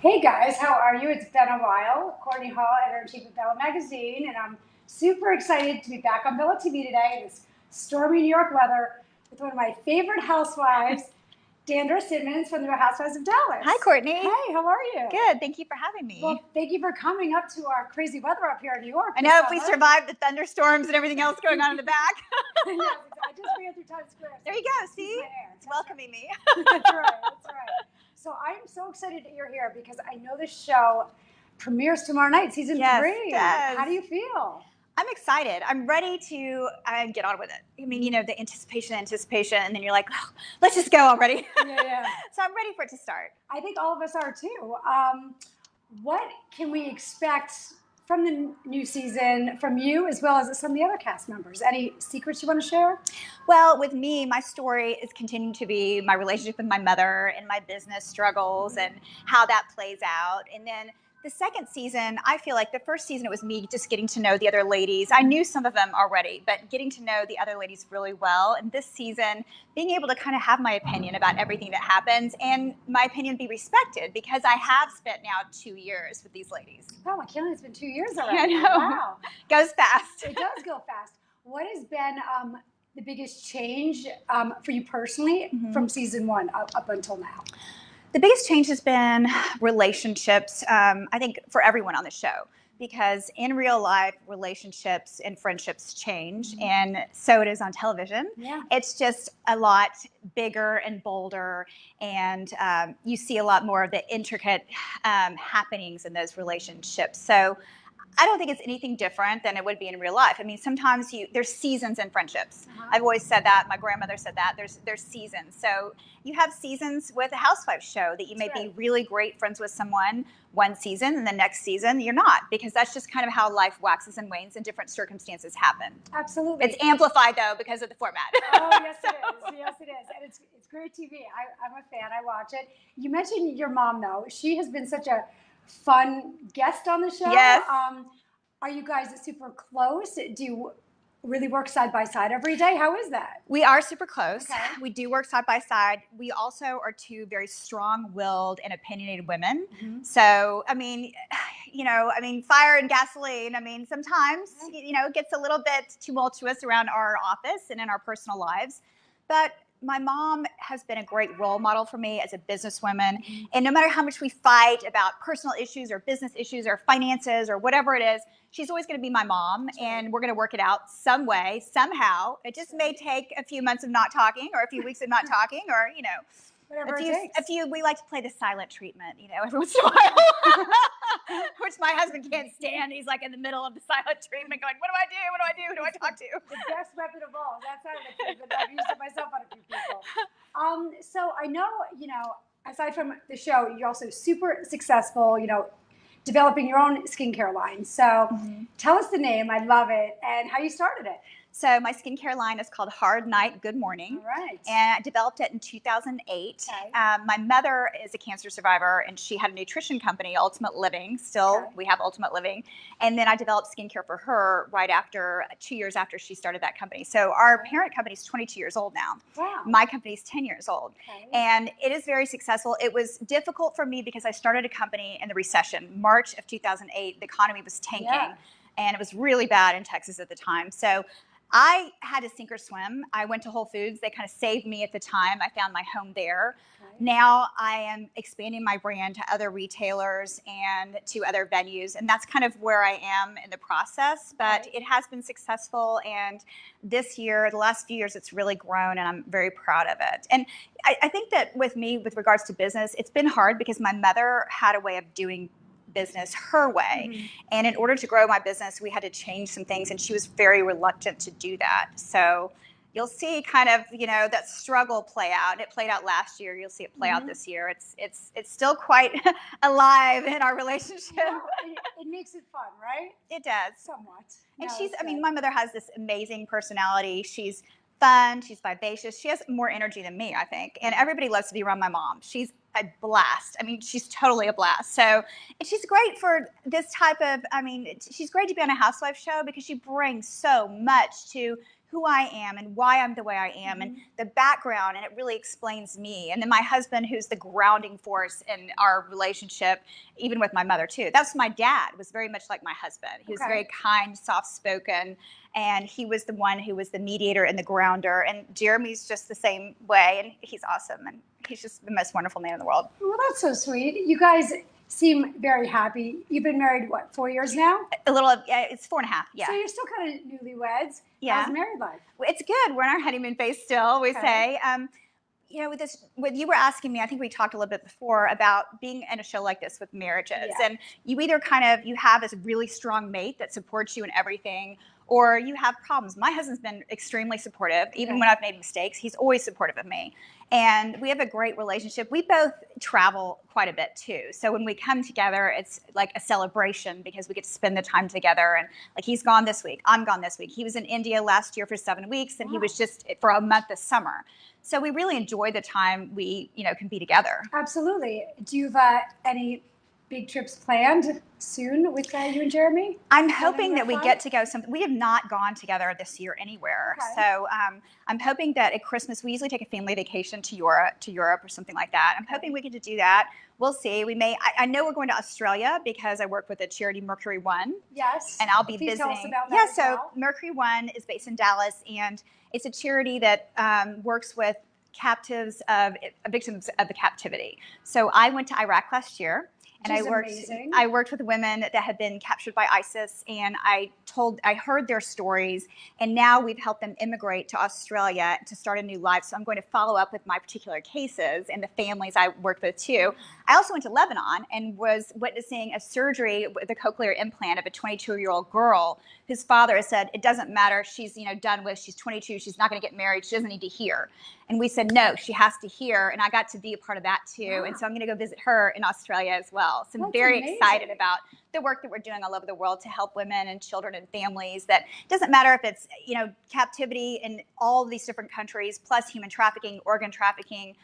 Hey guys, how are you? It's been a while. Courtenay Hall, editor-in-chief of Bella Magazine, and I'm super excited to be back on Bella TV today in this stormy New York weather with one of my favorite housewives, D'Andra Simmons from the Real Housewives of Dallas. Hi, Courtney. Hey, how are you? Good. Thank you for having me. Well, thank you for coming up to our crazy weather up here in New York. I know if we survived the thunderstorms and everything else going on in the back. Yes, I just ran through Times Square. There you go. See? It's welcoming me. That's right. That's right. So I'm so excited that you're here because I know this show premieres tomorrow night, season 3. Yes. How do you feel? I'm excited. I'm ready to get on with it. I mean, the anticipation, and then you're like, oh, let's just go already. Yeah. So I'm ready for it to start. I think all of us are too. What can we expect from the new season from you as well as some of the other cast members? Any secrets you want to share? Well, with me, my story is continuing to be my relationship with my mother and my business struggles and how that plays out. And then the second season, I feel like the first season, it was me just getting to know the other ladies. I knew some of them already, but getting to know the other ladies really well. And this season, being able to kind of have my opinion about everything that happens and my opinion be respected because I have spent now 2 years with these ladies. Oh, I can't believe it's been 2 years already. I know. Wow. Goes fast. It does go fast. What has been the biggest change for you personally from season 1 up until now? The biggest change has been relationships, I think, for everyone on the show. Because in real life, relationships and friendships change, and so it is on television. Yeah. It's just a lot bigger and bolder, and you see a lot more of the intricate happenings in those relationships. So I don't think it's anything different than it would be in real life. I mean, sometimes there's seasons in friendships. I've always said that. My grandmother said that. There's seasons. So you have seasons with a housewife show that you may be really great friends with someone one season, and the next season you're not, because that's just kind of how life waxes and wanes and different circumstances happen. Absolutely. It's amplified, though, because of the format. Oh, yes, it is. Yes, it is. And it's great TV. I'm a fan. I watch it. You mentioned your mom, though. She has been such a fun guest on the show. Yes. Are you guys super close? Do you really work side by side every day? How is that? We are super close. Okay. We do work side by side. We also are two very strong-willed and opinionated women. So, I mean, fire and gasoline. I mean, sometimes, it gets a little bit tumultuous around our office and in our personal lives. But my mom has been a great role model for me as a businesswoman. And no matter how much we fight about personal issues or business issues or finances or whatever it is, she's always going to be my mom, and we're going to work it out some way, somehow. It just may take a few months of not talking or a few weeks of not talking or, Whatever it takes. we like to play the silent treatment, every once in a while, which my husband can't stand. He's like in the middle of the silent treatment going, what do I do? What do I do? Who do I talk to? The best weapon of all. That's silent treatment. I've used it myself on a few people. So I know, aside from the show, you're also super successful, developing your own skincare line. So tell us the name. I love it. And how you started it. So my skincare line is called Hard Night, Good Morning. All right. And I developed it in 2008. Okay. My mother is a cancer survivor, and she had a nutrition company, Ultimate Living. Still, we have Ultimate Living. And then I developed skincare for her right after, 2 years after she started that company. So our parent company is 22 years old now. Wow. My company is 10 years old. Okay. And it is very successful. It was difficult for me because I started a company in the recession. March of 2008, the economy was tanking. Yeah. And it was really bad in Texas at the time. So I had to sink or swim. I went to Whole Foods. They kind of saved me at the time. I found my home there. Okay. Now I am expanding my brand to other retailers and to other venues. And that's kind of where I am in the process. But it has been successful. And this year, the last few years, it's really grown. And I'm very proud of it. And I think that with me, with regards to business, it's been hard because my mother had a way of doing business her way. And in order to grow my business, we had to change some things, and she was very reluctant to do that. So you'll see kind of, that struggle play out. It played out last year. You'll see it play out this year. It's still quite alive in our relationship. Yeah, it makes it fun, right? It does. Somewhat. And No, my mother has this amazing personality. She's fun. She's vivacious. She has more energy than me, I think. And everybody loves to be around my mom. She's a blast. I mean, she's totally a blast. So, and she's great for this type of, she's great to be on a housewife show because she brings so much to who I am and why I'm the way I am and the background, and it really explains me. And then my husband, who's the grounding force in our relationship, even with my mother too. That's my dad, was very much like my husband. He was very kind, soft-spoken, and he was the one who was the mediator and the grounder. And Jeremy's just the same way, and he's awesome, and he's just the most wonderful man in the world. Well, that's so sweet. You guys seem very happy. You've been married, what, 4 years now? A little, it's 4.5, yeah. So you're still kind of newlyweds. Yeah. How's married life? It's good. We're in our honeymoon phase still, we say. You know, with this, what you were asking me, I think we talked a little bit before about being in a show like this with marriages. And you either you have this really strong mate that supports you in everything, or you have problems. My husband's been extremely supportive. Even when I've made mistakes, he's always supportive of me. And we have a great relationship. We both travel quite a bit too. So when we come together, it's like a celebration because we get to spend the time together. And like, he's gone this week, I'm gone this week. He was in India last year for 7 weeks, and he was just for a month this summer. So we really enjoy the time we, can be together. Absolutely. Do you have any big trips planned soon with you and Jeremy? I'm hoping that we get to go we have not gone together this year anywhere. So I'm hoping that at Christmas, we usually take a family vacation to Europe or something like that. I'm hoping we get to do that. We'll see. We may. I know we're going to Australia because I work with the charity Mercury One. Yes. And I'll be Please visiting. Tell us about that as well. Mercury One is based in Dallas, and it's a charity that works with victims of the captivity. So I went to Iraq last year. And I worked with women that had been captured by ISIS, and I heard their stories, and now we've helped them immigrate to Australia to start a new life. So I'm going to follow up with my particular cases and the families I worked with too. I also went to Lebanon and was witnessing a surgery with a cochlear implant of a 22-year-old girl whose father has said, it doesn't matter, she's done with, she's 22, she's not going to get married, she doesn't need to hear. And we said, no, she has to hear, and I got to be a part of that too. And so I'm going to go visit her in Australia as well. So I'm very excited about the work that we're doing all over the world to help women and children and families. That doesn't matter if it's, captivity in all of these different countries, plus human trafficking, organ trafficking,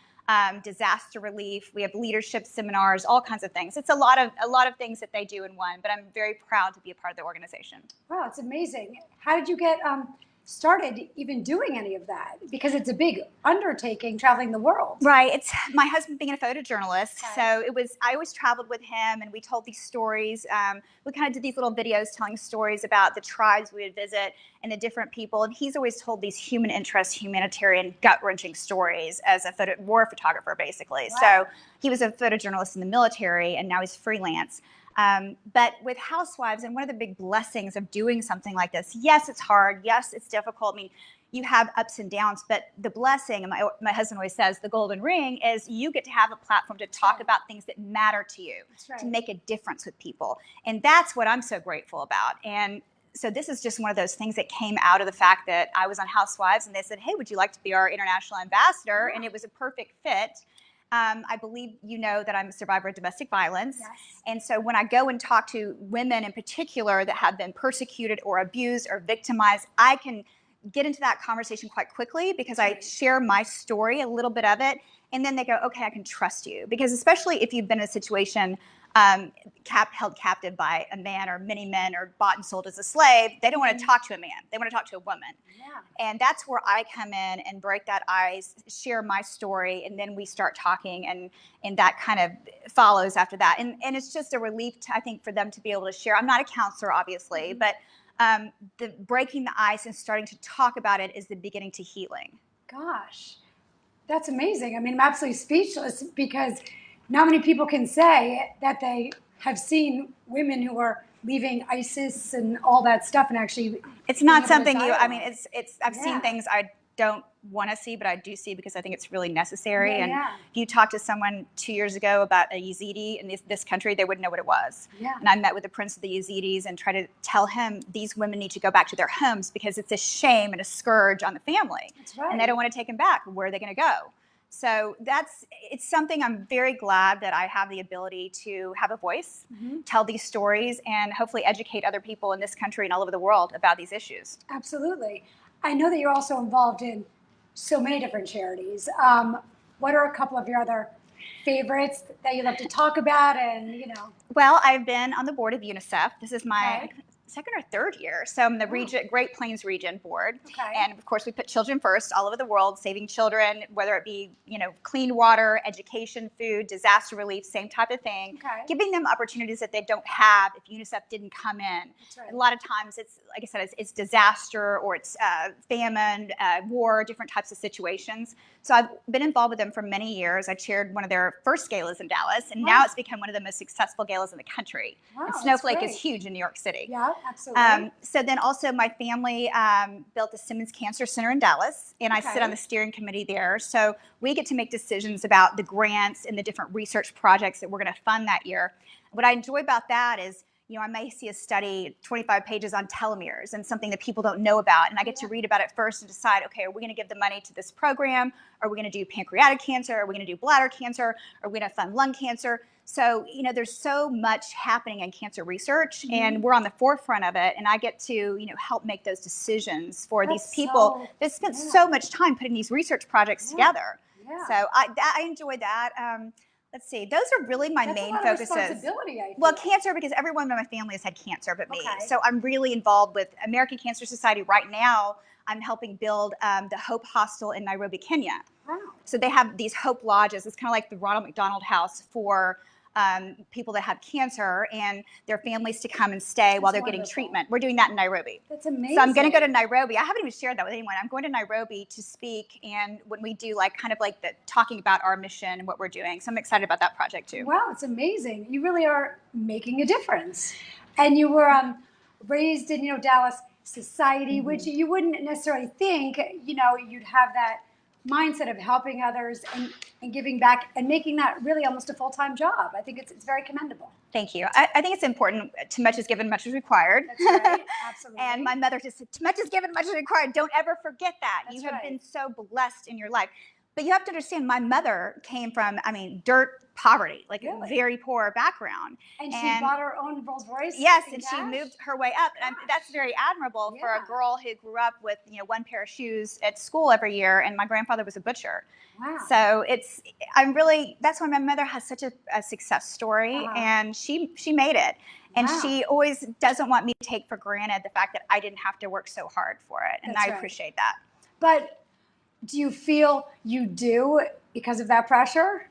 disaster relief. We have leadership seminars, all kinds of things. It's a lot of things that they do in one, but I'm very proud to be a part of the organization. Wow, it's amazing. How did you get started even doing any of that? Because it's a big undertaking, traveling the world. Right. It's my husband being a photojournalist. So I always traveled with him, and we told these stories. We kind of did these little videos telling stories about the tribes we would visit and the different people. And he's always told these human interest, humanitarian, gut-wrenching stories as a war photographer, basically. Wow. So he was a photojournalist in the military, and now he's freelance. But with Housewives, and one of the big blessings of doing something like this, yes, it's hard. Yes, it's difficult. I mean, you have ups and downs, but the blessing, and my husband always says, the golden ring, is you get to have a platform to talk about things that matter to you, to make a difference with people. And that's what I'm so grateful about. And so this is just one of those things that came out of the fact that I was on Housewives, and they said, hey, would you like to be our international ambassador? And it was a perfect fit. I believe that I'm a survivor of domestic violence. Yes. And so when I go and talk to women in particular that have been persecuted or abused or victimized, I can get into that conversation quite quickly because I share my story, a little bit of it, and then they go, okay, I can trust you. Because especially if you've been in a situation held captive by a man or many men or bought and sold as a slave, they don't want to talk to a man. They want to talk to a woman. Yeah. And that's where I come in and break that ice, share my story, and then we start talking, and that kind of follows after that. And it's just a relief, I think, for them to be able to share. I'm not a counselor, obviously, but the breaking the ice and starting to talk about it is the beginning to healing. Gosh, that's amazing. I mean, I'm absolutely speechless because not many people can say that they have seen women who are leaving ISIS and all that stuff and actually. It's not something I've seen things I don't want to see, but I do see because I think it's really necessary. If you talk to someone 2 years ago about a Yazidi in this country, they wouldn't know what it was. Yeah. And I met with the prince of the Yazidis and tried to tell him these women need to go back to their homes because it's a shame and a scourge on the family. That's right. And they don't want to take them back. Where are they going to go? So it's something I'm very glad that I have the ability to have a voice, tell these stories, and hopefully educate other people in this country and all over the world about these issues. Absolutely. I know that you're also involved in so many different charities. What are a couple of your other favorites that you love to talk about? And Well, I've been on the board of UNICEF. This is my second or third year. So I'm the Great Plains Region Board. Okay. And of course, we put children first all over the world, saving children, whether it be, clean water, education, food, disaster relief, same type of thing. Okay. Giving them opportunities that they don't have if UNICEF didn't come in. That's right. A lot of times it's, like I said, it's disaster or it's famine, war, different types of situations. So I've been involved with them for many years. I chaired one of their first galas in Dallas, and now it's become one of the most successful galas in the country. Wow, and Snowflake is huge in New York City. Yeah, absolutely. So then also my family built the Simmons Cancer Center in Dallas, and I sit on the steering committee there. So we get to make decisions about the grants and the different research projects that we're going to fund that year. What I enjoy about that is, I may see a study, 25 pages on telomeres and something that people don't know about. And I get to read about it first and decide, okay, are we going to give the money to this program? Are we going to do pancreatic cancer? Are we going to do bladder cancer? Are we going to fund lung cancer? So, there's so much happening in cancer research, and we're on the forefront of it. And I get to, help make those decisions for these people that spent so much time putting these research projects together. Yeah. So I enjoy that. Let's see. Those are really my main focuses. Responsibility, I feel. Well, cancer, because everyone in my family has had cancer but me. So I'm really involved with American Cancer Society right now. I'm helping build the Hope Hostel in Nairobi, Kenya. Wow. So they have these Hope Lodges. It's kind of like the Ronald McDonald House for people that have cancer and their families to come and stay while they're getting treatment. We're doing that in Nairobi. That's amazing. So I'm going to go to Nairobi. I haven't even shared that with anyone. I'm going to Nairobi to speak, and when we do the talking about our mission and what we're doing. So I'm excited about that project too. Wow, it's amazing. You really are making a difference. And you were raised in, Dallas society, which you wouldn't necessarily think, you'd have that mindset of helping others and giving back and making that really almost a full-time job. I think it's very commendable. Thank you. I think it's important. Too much is given, much is required. That's right. Absolutely. And my mother just said, too much is given, much is required. Don't ever forget that. That's you have been so blessed in your life. But you have to understand, my mother came from, dirt poverty, a very poor background. And she bought her own Rolls Royce. Yes, and she moved her way up. And that's very admirable for a girl who grew up with, one pair of shoes at school every year. And my grandfather was a butcher. Wow. So that's why my mother has such a success story, and she made it. And she always doesn't want me to take for granted the fact that I didn't have to work so hard for it. And I appreciate that. But do you feel you do because of that pressure?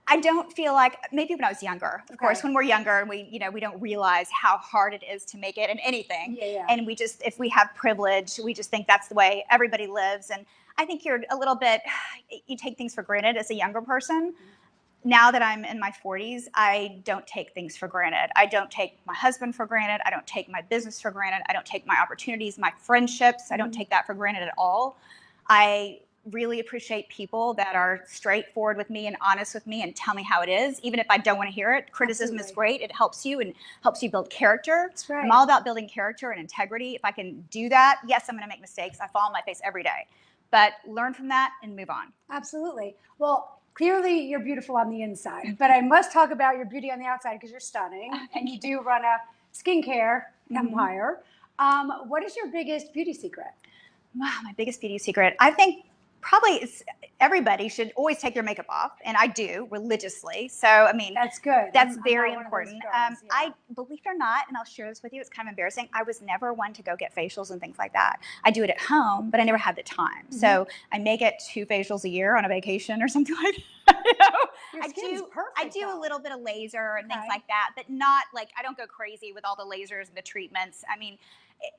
I don't feel like, maybe when I was younger, of course, when we're younger and we don't realize how hard it is to make it in anything. And we just, if we have privilege, we just think that's the way everybody lives. And I think you're a little bit, you take things for granted as a younger person. Now that I'm in my 40s, I don't take things for granted. I don't take my husband for granted. I don't take my business for granted. I don't take my opportunities, my friendships. I don't take that for granted at all. I really appreciate people that are straightforward with me and honest with me and tell me how it is, even if I don't want to hear it. Criticism is great. It helps you and helps you build character. That's right. I'm all about building character and integrity. If I can do that, yes, I'm going to make mistakes. I fall on my face every day. But learn from that and move on. Absolutely. Well, clearly you're beautiful on the inside, but I must talk about your beauty on the outside because you're stunning and you do run a skincare empire. What is your biggest beauty secret? Wow, my biggest beauty secret. I think probably everybody should always take their makeup off, and I do religiously. So, that's good. That's very important. I believe it or not, and I'll share this with you, it's kind of embarrassing. I was never one to go get facials and things like that. I do it at home, but I never had the time. So I may get 2 facials a year on a vacation or something like that. I do a little bit of laser and things like that, but not I don't go crazy with all the lasers and the treatments.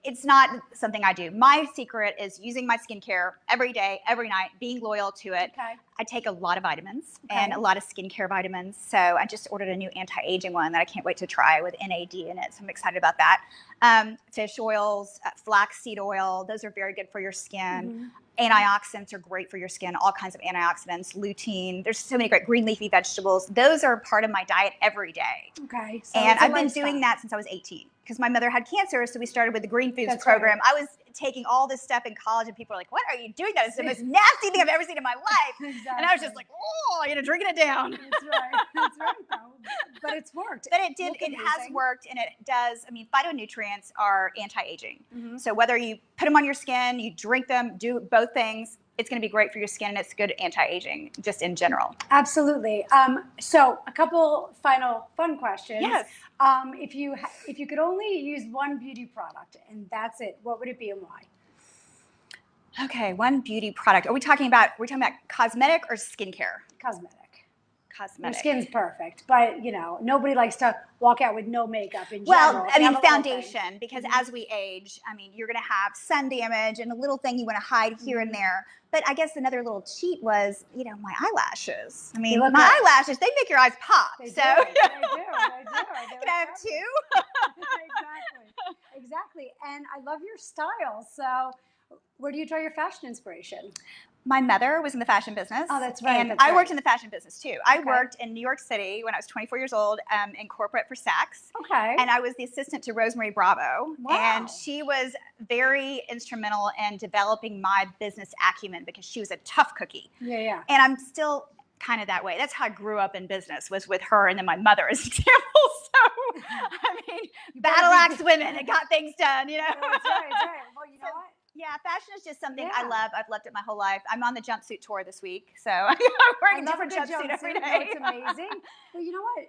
It's not something I do. My secret is using my skincare every day, every night, being loyal to it. I take a lot of vitamins and a lot of skincare vitamins. So I just ordered a new anti-aging one that I can't wait to try with NAD in it. So I'm excited about that. Fish oils, flaxseed oil, those are very good for your skin. Antioxidants are great for your skin, all kinds of antioxidants, lutein. There's so many great green leafy vegetables. Those are part of my diet every day. Okay. So and I've been doing that since I was 18 because my mother had cancer. So we started with the Green Foods program. I was taking all this stuff in college and people are like, what are you doing? That is the most nasty thing I've ever seen in my life. And I was just like, drinking it down. That's right though. But it's worked. But it has worked, and it does. phytonutrients are anti-aging. So whether you put them on your skin, you drink them, do both things, it's going to be great for your skin, and it's good anti-aging just in general. Absolutely. So a couple final fun questions. Yes. If you could only use one beauty product and that's it, what would it be and why? Okay, one beauty product. We're talking about cosmetic or skincare? Cosmetic. Your Cosmetic. skin's perfect, but you know, nobody likes to walk out with no makeup in general. Well, I They mean, have a little foundation, thing. because as we age, I mean, you're going to have sun damage and a little thing you want to hide here and there. But I guess another little cheat was, you know, my eyelashes. I mean, my eyelashes, they make your eyes pop. They so do. They do. Can I have two? Exactly. And I love your style. So where do you draw your fashion inspiration? My mother was in the fashion business. Oh, that's right. And I worked in the fashion business too. I worked in New York City when I was 24 years old in corporate for Saks. Okay. And I was the assistant to Rosemary Bravo. Wow. And she was very instrumental in developing my business acumen because she was a tough cookie. Yeah. And I'm still kind of that way. That's how I grew up in business, was with her and then my mother as an example. So, I mean, battle axe women and got things done, you know. That's right. Well, you know what? Yeah, fashion is just something I love. I've loved it my whole life. I'm on the jumpsuit tour this week, so I'm wearing a different jumpsuit every day. No, it's amazing. But you know what?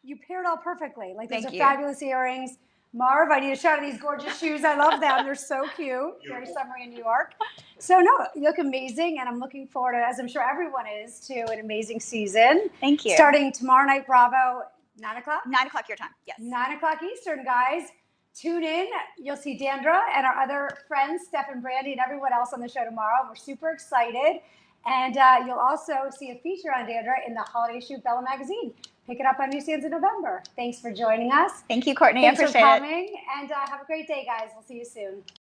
You paired all perfectly. Like, those are fabulous earrings. Marv, I need a shot of these gorgeous shoes. I love them. They're so cute. Very summery in New York. So, no, you look amazing, and I'm looking forward to, as I'm sure everyone is, to an amazing season. Thank you. Starting tomorrow night, Bravo, 9 o'clock? 9 o'clock your time, yes. 9 o'clock Eastern, guys. Tune in. You'll see D'Andra and our other friends, Steph and Brandy, and everyone else on the show tomorrow. We're super excited. And you'll also see a feature on D'Andra in the holiday shoot Bella Magazine. Pick it up on newsstands in November. Thanks for joining us. Thank you, Courtney. Thanks I appreciate for it. coming. And have a great day, guys. We'll see you soon.